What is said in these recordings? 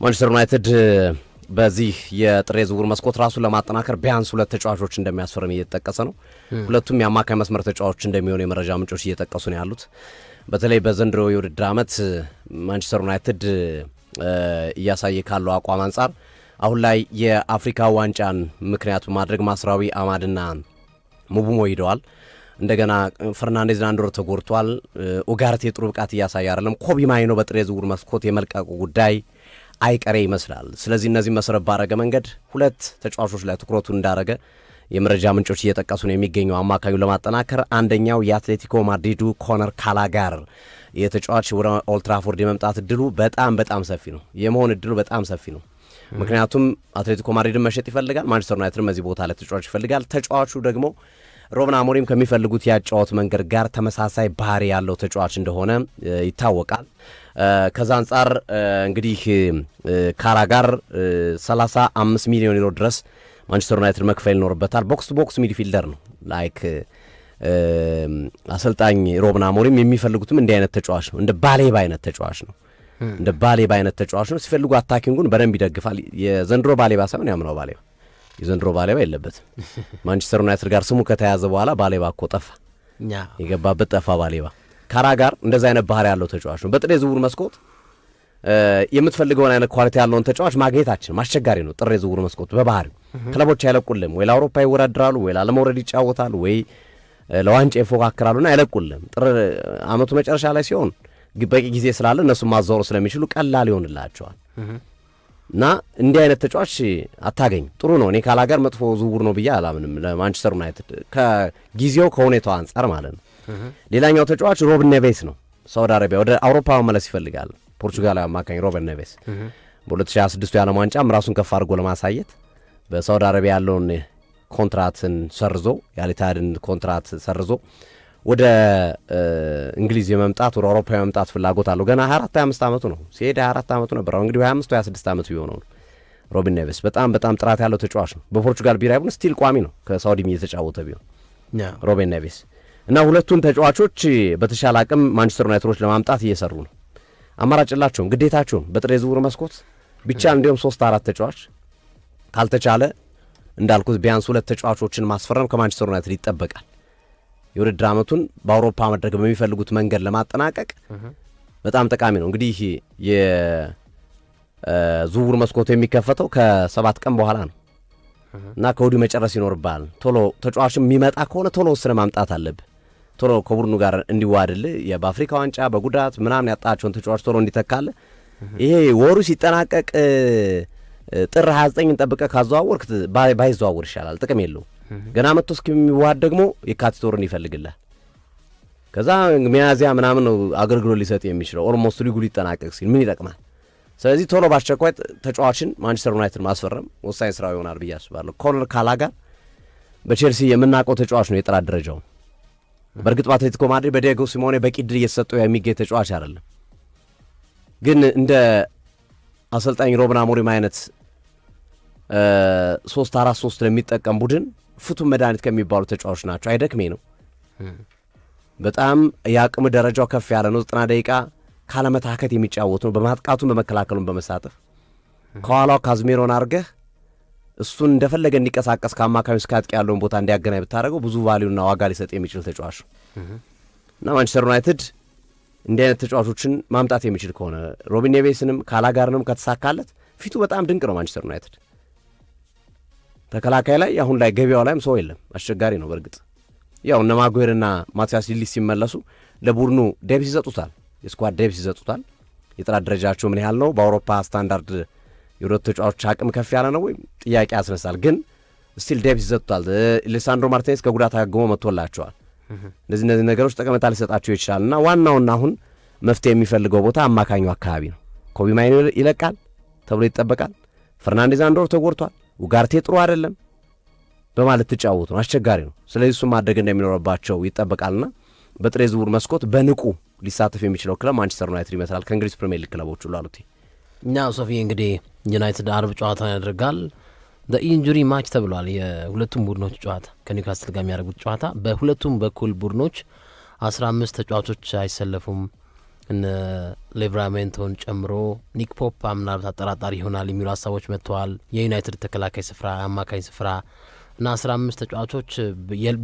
ማንቸስተር ዩናይትድ በዚህ የጥር ዝውውር መስኮት ራሱን ለማጠናከር ቢያንስ ሁለት ተጫዋቾች እንደሚያስፈርም እየተጠቀሰ ነው። ሁለቱም የአማካይ መስመር ተጫዋቾች እንደሚሆኑ የመረጃ ምንጮች እየጠቀሱ ነው ያሉት። በተለይ በዘንድሮ የውድድር ዓመት ማንቸስተር ዩናይትድ እያሳየ ካለው አቋም አንጻር አሁን ላይ የአፍሪካ ዋንጫን ምክንያት በማድረግ ማስራዊ አማድና ሙቡሞ ሄደዋል። እንደገና ፈርናንዴዝ አንድ ወር ተጎድቷል። ኡጋርቴ ጥሩ ብቃት እያሳየ አይደለም። ኮቢ ማይኖ በጥር ዝውውር መስኮት የመልቀቁ ጉዳይ አይቀሬ ይመስላል። ስለዚህ እነዚህ መሰረት ባረገ መንገድ ሁለት ተጫዋቾች ላይ ትኩረቱን እንዳረገ የመረጃ ምንጮች እየጠቀሱ ነው የሚገኘው። አማካዩ ለማጠናከር አንደኛው የአትሌቲኮ ማድሪዱ ኮነር ካላጋር የተጫዋች ወደ ኦልትራፎርድ የመምጣት እድሉ በጣም ሰፊ ነው። የመሆን እድሉ በጣም ሰፊ ነው። ምክንያቱም አትሌቲኮ ማድሪድን መሸጥ ይፈልጋል፣ ማንቸስተር ዩናይትድን በዚህ ቦታ ላይ ተጫዋች ይፈልጋል። ተጫዋቹ ደግሞ ሩበን አሞሪም ከሚፈልጉት ያጫወት መንገድ ጋር ተመሳሳይ ባህሪ ያለው ተጫዋች እንደሆነ ይታወቃል። ከዛ አንጻር እንግዲህ ካላጋር 35 ሚሊዮን ዩሮ ድረስ ማንቸስተር ዩናይትድ መክፈል ይኖርበታል። ቦክስ ቱ ቦክስ ሚድፊልደር ነው። ላይክ አሰልጣኝ ሩበን አሞሪም የሚፈልጉትም እንዲህ አይነት ተጫዋች ነው። እንደ ባሌባ አይነት ተጫዋች ነው። ሲፈልጉ አታኪንጉን በደንብ ይደግፋል። የዘንድሮ ባሌባ ሳይሆን ያምነው ባሌባ። የዘንድሮ ባሌባ የለበትም። ማንቸስተር ዩናይትድ ጋር ስሙ ከተያዘ በኋላ ባሌባ እኮ ጠፋ፣ የገባበት ጠፋ ባሌባ። ካላጋር እንደዛ አይነት ባህሪ ያለው ተጫዋች ነው። በጥር ዝውውር መስኮት የምትፈልገውን አይነት ኳሊቲ ያለውን ተጫዋች ማግኘታችን አስቸጋሪ ነው። ጥር ዝውውር መስኮት በባህሪው ክለቦች አይለቁልም። ወይ ለአውሮፓ ይወዳደራሉ፣ ወይ ላለመውረድ ይጫወታሉ፣ ወይ ለዋንጫ ይፎካከራሉና አይለቁልም። ጥር አመቱ መጨረሻ ላይ ሲሆን በቂ ጊዜ ስላለ እነሱም ማዛወሩ ስለሚችሉ ቀላል ይሆንላቸዋል። እና እንዲህ አይነት ተጫዋች አታገኝ። ጥሩ ነው። እኔ ካላጋር መጥፎ ዝውውር ነው ብዬ አላምንም ለማንቸስተር ዩናይትድ ከጊዜው ከሁኔታው አንጻር ማለት ነው። ሌላኛው ተጫዋች ሩበን ኔቬስ ነው። ሳውዲ አረቢያ ወደ አውሮፓ መመለስ ይፈልጋል። ፖርቹጋላዊ አማካኝ ሩበን ኔቬስ በ2026 የዓለም ዋንጫም ራሱን ከፍ አድርጎ ለማሳየት በሳውዲ አረቢያ ያለውን ኮንትራትን ሰርዞ የአልኢታድን ኮንትራት ሰርዞ ወደ እንግሊዝ የመምጣት ወደ አውሮፓ የመምጣት ፍላጎት አለው። ገና 24-25 ዓመቱ ነው። ሲሄድ 24 ዓመቱ ነበር። አሁን እንግዲህ 25-26 ዓመቱ ቢሆነው ነው። ሩበን ኔቬስ በጣም ጥራት ያለው ተጫዋች ነው። በፖርቹጋል ብሔራዊ ቡድን ስቲል ቋሚ ነው። ከሳውዲም እየተጫወተ ቢሆን ሩበን ኔቬስ እና ሁለቱን ተጫዋቾች በተሻለ አቅም ማንቸስተር ዩናይትዶች ለማምጣት እየሰሩ ነው። አማራጭላቸውም ግዴታቸውም በጥር ዝውውር መስኮት ብቻ እንዲሁም 3-4 ተጫዋች ካልተቻለ እንዳልኩት ቢያንስ ሁለት ተጫዋቾችን ማስፈረም ከማንቸስተር ዩናይትድ ይጠበቃል። የውድድር ዓመቱን በአውሮፓ መድረክ በሚፈልጉት መንገድ ለማጠናቀቅ በጣም ጠቃሚ ነው። እንግዲህ የዝውውር መስኮቱ የሚከፈተው ከ7 ቀን በኋላ ነው እና ከወዲሁ መጨረስ ይኖርብሃል። ቶሎ ተጫዋችም የሚመጣ ከሆነ ቶሎ ወስነ ማምጣት አለብህ። ቶሎ ከቡድኑ ጋር እንዲዋድልህ በአፍሪካ ዋንጫ በጉዳት ምናምን ያጣቸውን ተጫዋች ቶሎ እንዲተካለ ይሄ ወሩ ሲጠናቀቅ ጥር 29 እንጠብቀህ ካዘዋወርክ ባይዘዋወር ይሻላል። ጥቅም የለው። ገና መጥቶ እስከሚዋሃድ ደግሞ የካቲት ወርን ይፈልግልሃል። ከዛ ሚያዝያ ምናምን ነው አገልግሎት ሊሰጥ የሚችለው። ኦልሞስት ሊጉ ሊጠናቀቅ ሲል ምን ይጠቅማል? ስለዚህ ቶሎ ባስቸኳይ ተጫዋችን ማንቸስተር ዩናይትድ ማስፈረም ወሳኝ ስራው ይሆናል ብዬ አስባለሁ። ኮነር ካላጋር በቼልሲ የምናውቀው ተጫዋች ነው። የጥራት ደረጃው በእርግጥ በአትሌቲኮ ማድሪድ በዲያጎ ሲሞኔ በቂ ድል እየተሰጠው የሚገኝ ተጫዋች አይደለም። ግን እንደ አሰልጣኝ ሩበን አሞሪም አይነት 3-4-3 ለሚጠቀም ቡድን ፍቱን መድኃኒት ከሚባሉ ተጫዋቾች ናቸው። አይደክሜ ነው። በጣም የአቅም ደረጃው ከፍ ያለ ነው። 90 ደቂቃ ካለመታከት የሚጫወት ነው። በማጥቃቱን በመከላከሉን በመሳተፍ ከኋላው ካዝሜሮን አርገህ እሱን እንደፈለገ እንዲቀሳቀስ ከአማካዩ እስከ አጥቂ ያለውን ቦታ እንዲያገናኝ ብታደርገው ብዙ ቫሊዩና ዋጋ ሊሰጥ የሚችል ተጫዋች ነው እና ማንቸስተር ዩናይትድ እንዲህ አይነት ተጫዋቾችን ማምጣት የሚችል ከሆነ ሩበን ኔቬስንም ካላጋርንም ከተሳካለት ፊቱ በጣም ድንቅ ነው። ማንቸስተር ዩናይትድ ተከላካይ ላይ አሁን ላይ ገበያው ላይም ሰው የለም። አስቸጋሪ ነው። በእርግጥ ያው እነ ማጉዌርና ማቲያስ ሊሊስ ሲመለሱ ለቡድኑ ዴፕስ ይሰጡታል፣ የስኳድ ዴፕስ ይሰጡታል። የጥራት ደረጃቸው ምን ያህል ነው? በአውሮፓ ስታንዳርድ የሁለት ተጫዋቾች አቅም ከፍ ያለ ነው ወይም ጥያቄ ያስነሳል። ግን ስቲል ዴፕስ ይሰጡታል። ሊሳንድሮ ማርቲኔዝ ከጉዳት አገግሞ መጥቶላቸዋል። እነዚህ ነገሮች ጠቀሜታ ሊሰጣቸው ይችላል እና ዋናውና አሁን መፍትሄ የሚፈልገው ቦታ አማካኙ አካባቢ ነው። ኮቢ ማይኖ ይለቃል ተብሎ ይጠበቃል። ፈርናንዴዝ አንድ ወር ተጎድቷል። ኡጋርቴ ጥሩ አይደለም በማለት ተጫወቱ ነው። አስቸጋሪ ነው። ስለዚህ እሱም ማድረግ እንደሚኖርባቸው ይጠበቃልና በጥር ዝውውር መስኮት በንቁ ሊሳተፍ የሚችለው ክለብ ማንቸስተር ዩናይትድ ይመስላል ከእንግሊዝ ፕሪሚየር ሊግ ክለቦች ሁሉ አሉት። እና ሶፊ እንግዲህ ዩናይትድ አርብ ጨዋታውን ያደርጋል። ኢንጁሪ ማች ተብሏል። የሁለቱም ቡድኖች ጨዋታ ከኒውካስትል ጋር የሚያደርጉት ጨዋታ በሁለቱም በኩል ቡድኖች 15 ተጫዋቾች አይሰለፉም። እነ ሌቭራሜንቶን ጨምሮ ኒክ ፖፕ ምናልባት አጠራጣሪ ይሆናል የሚሉ ሀሳቦች መጥተዋል። የዩናይትድ ተከላካይ ስፍራ አማካኝ ስፍራ እና 15 ተጫዋቾች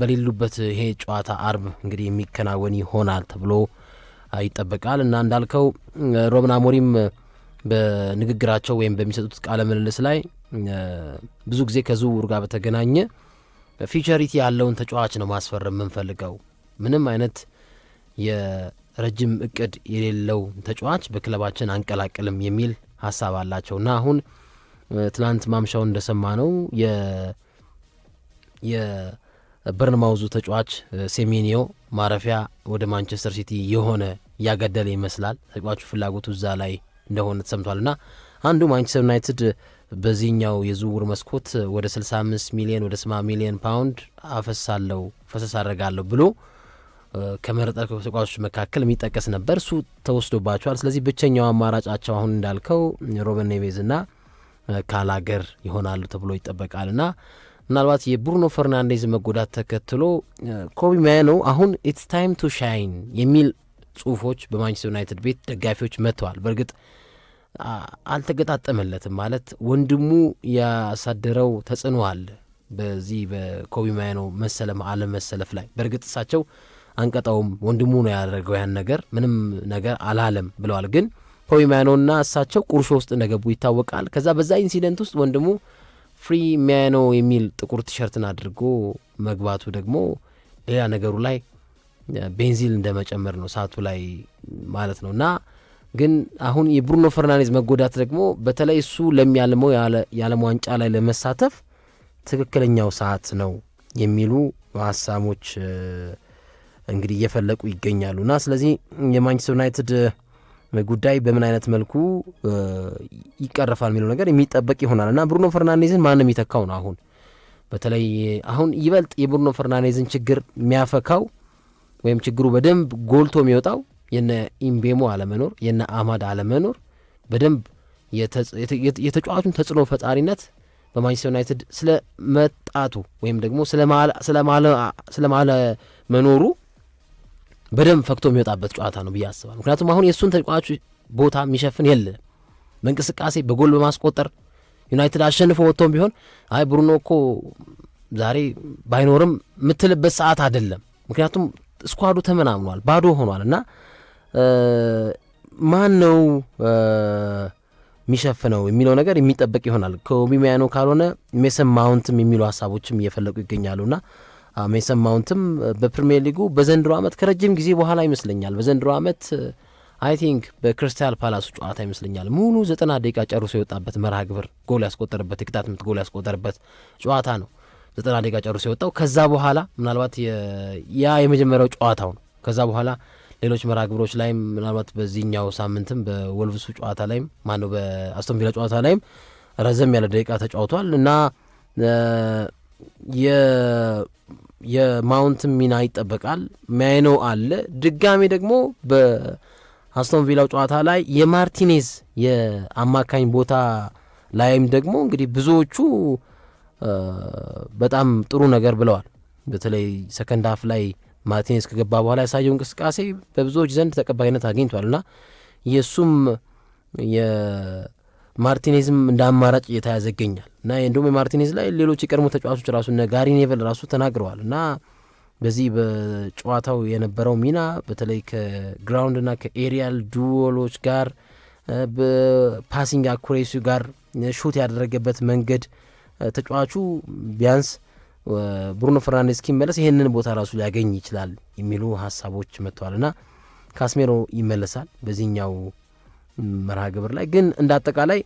በሌሉበት ይሄ ጨዋታ አርብ እንግዲህ የሚከናወን ይሆናል ተብሎ ይጠበቃል። እና እንዳልከው ሩበን አሞሪም በንግግራቸው ወይም በሚሰጡት ቃለ ምልልስ ላይ ብዙ ጊዜ ከዝውውር ጋር በተገናኘ ፊቸሪቲ ያለውን ተጫዋች ነው ማስፈረም የምንፈልገው፣ ምንም አይነት የረጅም እቅድ የሌለው ተጫዋች በክለባችን አንቀላቅልም የሚል ሀሳብ አላቸው። እና አሁን ትላንት ማምሻውን እንደሰማ ነው የበርንማውዙ ተጫዋች ሴሜኒዮ ማረፊያ ወደ ማንቸስተር ሲቲ የሆነ እያገደለ ይመስላል። ተጫዋቹ ፍላጎቱ እዛ ላይ እንደሆነ ተሰምቷል። እና አንዱ ማንቸስተር ዩናይትድ በዚህኛው የዝውውር መስኮት ወደ 65 ሚሊዮን ወደ 70 ሚሊዮን ፓውንድ ፈሰስ አደርጋለሁ ብሎ ከመረጣቸው ተጫዋቾች መካከል የሚጠቀስ ነበር። እሱ ተወስዶባቸዋል። ስለዚህ ብቸኛው አማራጫቸው አሁን እንዳልከው ሩበን ኔቬዝ እና ካላገር ይሆናሉ ተብሎ ይጠበቃል። እና ምናልባት የብሩኖ ፈርናንዴዝ መጎዳት ተከትሎ ኮቢ ማያኖ አሁን ኢትስ ታይም ቱ ሻይን የሚል ጽሁፎች በማንቸስተር ዩናይትድ ቤት ደጋፊዎች መጥተዋል። በእርግጥ አልተገጣጠመለትም ማለት ወንድሙ ያሳደረው ተጽዕኖ አለ በዚህ በኮቢ ማያኖ አለመሰለፍ ላይ። በእርግጥ እሳቸው አንቀጣውም ወንድሙ ነው ያደረገው ያን ነገር ምንም ነገር አላለም ብለዋል። ግን ኮቢ ማያኖና እሳቸው ቁርሾ ውስጥ እንደገቡ ይታወቃል። ከዛ በዛ ኢንሲደንት ውስጥ ወንድሙ ፍሪ ማያኖ የሚል ጥቁር ቲሸርትን አድርጎ መግባቱ ደግሞ ሌላ ነገሩ ላይ ቤንዚል እንደመጨመር ነው ሳቱ ላይ ማለት ነው። እና ግን አሁን የብሩኖ ፈርናንዴዝ መጎዳት ደግሞ በተለይ እሱ ለሚያልመው የዓለም ዋንጫ ላይ ለመሳተፍ ትክክለኛው ሰዓት ነው የሚሉ ሀሳቦች እንግዲህ እየፈለቁ ይገኛሉ። እና ስለዚህ የማንቸስተር ዩናይትድ ጉዳይ በምን አይነት መልኩ ይቀረፋል የሚለው ነገር የሚጠበቅ ይሆናል። እና ብሩኖ ፈርናንዴዝን ማንም የሚተካው ነው አሁን በተለይ አሁን ይበልጥ የብሩኖ ፈርናንዴዝን ችግር የሚያፈካው ወይም ችግሩ በደንብ ጎልቶ የሚወጣው የነ ኢምቤሞ አለመኖር የነ አማድ አለመኖር በደንብ የተጫዋቹን ተጽዕኖ ፈጣሪነት በማንቸስተር ዩናይትድ ስለመጣቱ ወይም ደግሞ ስለማለ መኖሩ በደንብ ፈክቶ የሚወጣበት ጨዋታ ነው ብዬ አስባለሁ። ምክንያቱም አሁን የእሱን ተጫዋቹ ቦታ የሚሸፍን የለም። በእንቅስቃሴ በጎል በማስቆጠር ዩናይትድ አሸንፎ ወጥቶም ቢሆን አይ ብሩኖ እኮ ዛሬ ባይኖርም የምትልበት ሰዓት አይደለም። ምክንያቱም ስኳዱ ተመናምኗል፣ ባዶ ሆኗል። እና ማን ነው የሚሸፍነው የሚለው ነገር የሚጠበቅ ይሆናል። ኮቢ ማያኖ ካልሆነ ሜሰን ማውንትም የሚሉ ሀሳቦችም እየፈለቁ ይገኛሉና ሜሰን ማውንትም በፕሪሚየር ሊጉ በዘንድሮ ዓመት ከረጅም ጊዜ በኋላ ይመስለኛል በዘንድሮ ዓመት አይ ቲንክ በክሪስታል ፓላሱ ጨዋታ ይመስለኛል ሙሉ 90 ደቂቃ ጨርሶ የወጣበት መርሃ ግብር ጎል ያስቆጠረበት የቅጣት ምት ጎል ያስቆጠረበት ጨዋታ ነው 90 ደቂቃ ጨርሶ የወጣው። ከዛ በኋላ ምናልባት ያ የመጀመሪያው ጨዋታው ነው። ከዛ በኋላ ሌሎች መርሃ ግብሮች ላይም ምናልባት በዚህኛው ሳምንትም በወልቭሱ ጨዋታ ላይም ማነው በአስቶን ቪላ ጨዋታ ላይም ረዘም ያለ ደቂቃ ተጫውቷል እና የማውንት ሚና ይጠበቃል። ማያኖ አለ ድጋሜ ደግሞ በአስቶን ቪላው ጨዋታ ላይ የማርቲኔዝ የአማካኝ ቦታ ላይም ደግሞ እንግዲህ ብዙዎቹ በጣም ጥሩ ነገር ብለዋል። በተለይ ሰከንድ ሀፍ ላይ ማርቲኔዝ ከገባ በኋላ ያሳየው እንቅስቃሴ በብዙዎች ዘንድ ተቀባይነት አግኝቷል እና የእሱም የማርቲኔዝም እንደ አማራጭ እየተያዘ ይገኛል እና እንደውም የማርቲኔዝ ላይ ሌሎች የቀድሞ ተጫዋቾች ራሱ እነ ጋሪ ኔቨል ራሱ ተናግረዋል እና በዚህ በጨዋታው የነበረው ሚና በተለይ ከግራውንድና ከኤሪያል ዱዎሎች ጋር በፓሲንግ አኩሬሲ ጋር ሹት ያደረገበት መንገድ ተጫዋቹ ቢያንስ ብሩኖ ፈርናንዴዝ እስኪመለስ ይህንን ቦታ ራሱ ሊያገኝ ይችላል የሚሉ ሀሳቦች መጥተዋል እና ካስሜሮ ይመለሳል በዚህኛው መርሃ ግብር ላይ ግን እንደ አጠቃላይ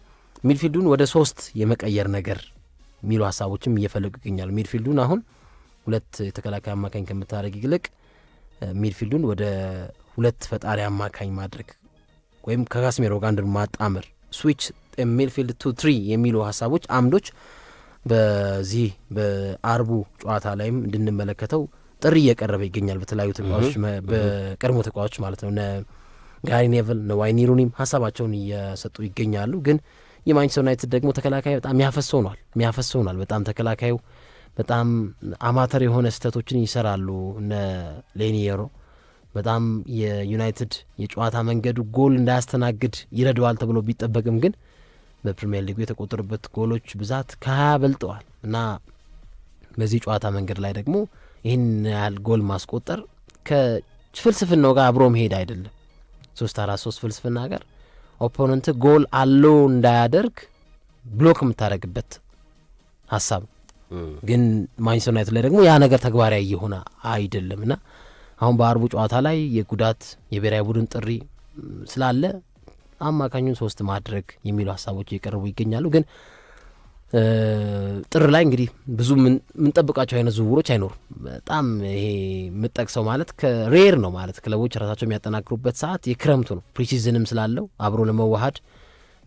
ሚድፊልዱን ወደ 3 የመቀየር ነገር የሚሉ ሀሳቦችም እየፈለጉ ይገኛሉ። ሚድፊልዱን አሁን 2 የተከላካይ አማካኝ ከምታደረግ ይልቅ ሚድፊልዱን ወደ 2 ፈጣሪ አማካኝ ማድረግ ወይም ከካስሜሮ ጋር አንድ ማጣመር ስዊች ሚድፊልድ ቱ 3 የሚሉ ሀሳቦች አምዶች በዚህ በአርቡ ጨዋታ ላይም እንድንመለከተው ጥሪ እየቀረበ ይገኛል። በተለያዩ ተጫዋቾች በቀድሞ ተጫዋቾች ማለት ነው ጋሪ ኔቨል ዋይኒ ሩኒም ሀሳባቸውን እየሰጡ ይገኛሉ። ግን የማንቸስተር ዩናይትድ ደግሞ ተከላካይ በጣም ያፈሰውናል። በጣም ተከላካዩ በጣም አማተር የሆነ ስህተቶችን ይሰራሉ። እነ ሌኒየሮ በጣም የዩናይትድ የጨዋታ መንገዱ ጎል እንዳያስተናግድ ይረዳዋል ተብሎ ቢጠበቅም ግን በፕሪሚየር ሊጉ የተቆጠሩበት ጎሎች ብዛት ከ20 በልጠዋል እና በዚህ ጨዋታ መንገድ ላይ ደግሞ ይህን ያህል ጎል ማስቆጠር ከፍልስፍናው ጋር አብሮ መሄድ አይደለም። 3-4-3 ፍልስፍና ጋር ኦፖነንት ጎል አለው እንዳያደርግ ብሎክ የምታደርግበት ሀሳብ ግን ማንቸስተር ዩናይትድ ላይ ደግሞ ያ ነገር ተግባራዊ እየሆነ አይደለም እና አሁን በአርቡ ጨዋታ ላይ የጉዳት የብሔራዊ ቡድን ጥሪ ስላለ አማካኙን 3 ማድረግ የሚሉ ሀሳቦች እየቀረቡ ይገኛሉ። ግን ጥር ላይ እንግዲህ ብዙ የምንጠብቃቸው አይነት ዝውውሮች አይኖሩም። በጣም ይሄ የምጠቅሰው ማለት ከሬር ነው ማለት ክለቦች ራሳቸው የሚያጠናክሩበት ሰዓት የክረምቱ ነው፣ ፕሪሲዝንም ስላለው አብሮ ለመዋሃድ።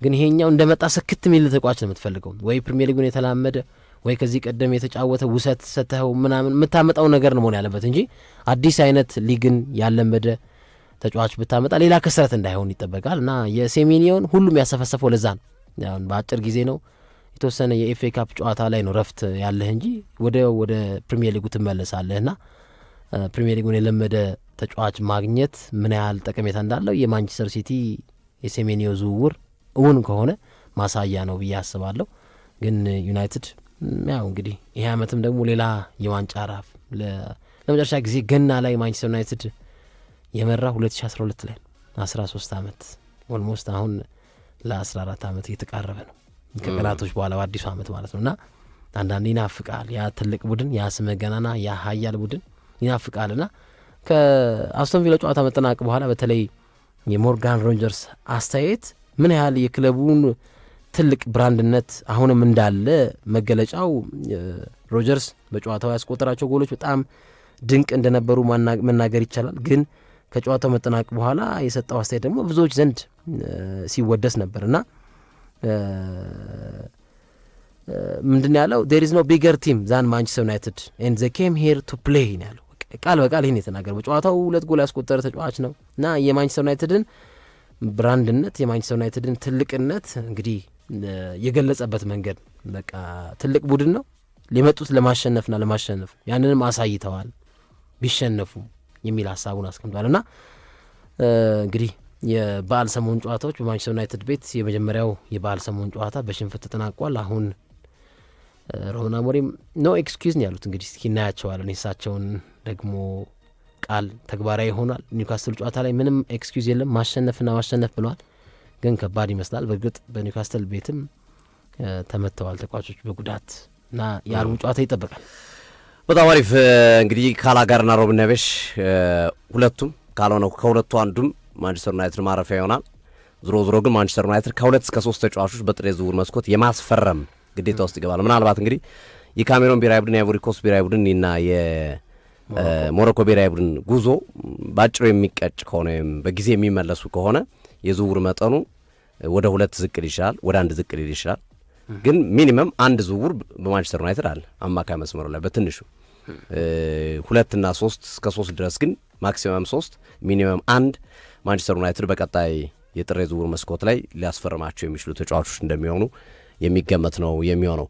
ግን ይሄኛው እንደመጣ ስክት የሚል ተጫዋች ነው የምትፈልገው፣ ወይ ፕሪሚየር ሊጉን የተላመደ ወይ ከዚህ ቀደም የተጫወተ ውሰት ሰተኸው ምናምን የምታመጣው ነገር ነው መሆን ያለበት እንጂ አዲስ አይነት ሊግን ያለመደ ተጫዋች ብታመጣ ሌላ ክስረት እንዳይሆን ይጠበቃል እና የሴሜኒዮን ሁሉም ያሰፈሰፈው ለዛ ነው። በአጭር ጊዜ ነው የተወሰነ የኤፍኤ ካፕ ጨዋታ ላይ ነው ረፍት ያለህ እንጂ ወደ ፕሪሚየር ሊጉ ትመለሳለህ እና ፕሪሚየር ሊጉን የለመደ ተጫዋች ማግኘት ምን ያህል ጠቀሜታ እንዳለው የማንቸስተር ሲቲ የሴሜኒዮ ዝውውር እውን ከሆነ ማሳያ ነው ብዬ አስባለሁ። ግን ዩናይትድ ያው እንግዲህ ይሄ ዓመትም ደግሞ ሌላ የዋንጫ ራፍ ለመጨረሻ ጊዜ ገና ላይ ማንቸስተር ዩናይትድ የመራ 2012 ላይ 13 ዓመት ኦልሞስት አሁን ለ14 ዓመት እየተቃረበ ነው ከቀናቶች በኋላ በአዲሱ ዓመት ማለት ነው እና አንዳንድ ይናፍቃል ያ ትልቅ ቡድን ያ ስመ ገናና ያ ሀያል ቡድን ይናፍቃል እና ከአስቶን ቪላ ጨዋታ መጠናቀቅ በኋላ በተለይ የሞርጋን ሮጀርስ አስተያየት ምን ያህል የክለቡን ትልቅ ብራንድነት አሁንም እንዳለ መገለጫው ሮጀርስ በጨዋታው ያስቆጠራቸው ጎሎች በጣም ድንቅ እንደነበሩ መናገር ይቻላል። ግን ከጨዋታው መጠናቀቅ በኋላ የሰጠው አስተያየት ደግሞ ብዙዎች ዘንድ ሲወደስ ነበር እና ምንድን ያለው there is no bigger team than Manchester United and they came here to play ነው ያለው። ቃል በቃል ይሄን የተናገረው በጨዋታው 2 ጎል ያስቆጠረ ተጫዋች ነው እና የማንቸስተር ዩናይትድን ብራንድነት የማንቸስተር ዩናይትድን ትልቅነት እንግዲህ የገለጸበት መንገድ በቃ ትልቅ ቡድን ነው ሊመጡት ለማሸነፍና ለማሸነፍ ያንንም አሳይተዋል ቢሸነፉ የሚል ሀሳቡን አስቀምጧል እና እንግዲህ የበዓል ሰሞን ጨዋታዎች በማንቸስተር ዩናይትድ ቤት የመጀመሪያው የበዓል ሰሞን ጨዋታ በሽንፈት ተጠናቋል። አሁን ሩበን አሞሪም ኖ ኤክስኪውዝ ነው ያሉት። እንግዲህ እስኪ እናያቸዋለን የእሳቸውን ደግሞ ቃል ተግባራዊ ይሆናል። ኒውካስትል ጨዋታ ላይ ምንም ኤክስኪውዝ የለም ማሸነፍና ማሸነፍ ብለዋል። ግን ከባድ ይመስላል። በእርግጥ በኒውካስትል ቤትም ተመተዋል ተጫዋቾች በጉዳት እና የአርቡ ጨዋታ ይጠበቃል። በጣም አሪፍ እንግዲህ ካላጋርና ሮብን ኔቬሽ ሁለቱም ካልሆነ ከሁለቱ አንዱም ማንቸስተር ዩናይትድ ማረፊያ ይሆናል። ዞሮ ግን ማንቸስተር ዩናይትድ ከ2 እስከ 3 ተጫዋቾች በጥሬ ዝውውር መስኮት የማስፈረም ግዴታ ውስጥ ይገባል። ምናልባት እንግዲህ የካሜሮን ብሔራዊ ቡድን የአይቮሪ ኮስት ብሔራዊ ቡድን እና የሞሮኮ ብሔራዊ ቡድን ጉዞ ባጭሩ የሚቀጭ ከሆነ ወይም በጊዜ የሚመለሱ ከሆነ የዝውውር መጠኑ ወደ 2 ዝቅ ሊል ይችላል፣ ወደ 1 ዝቅ ሊል ይችላል። ግን ሚኒመም 1 ዝውውር በማንቸስተር ዩናይትድ አለ አማካይ መስመሩ ላይ በትንሹ 2 እና 3 እስከ 3 ድረስ ግን ማክሲመም 3 ሚኒመም 1 ማንቸስተር ዩናይትድ በቀጣይ የጥር ዝውውር መስኮት ላይ ሊያስፈርማቸው የሚችሉ ተጫዋቾች እንደሚሆኑ የሚገመት ነው የሚሆነው።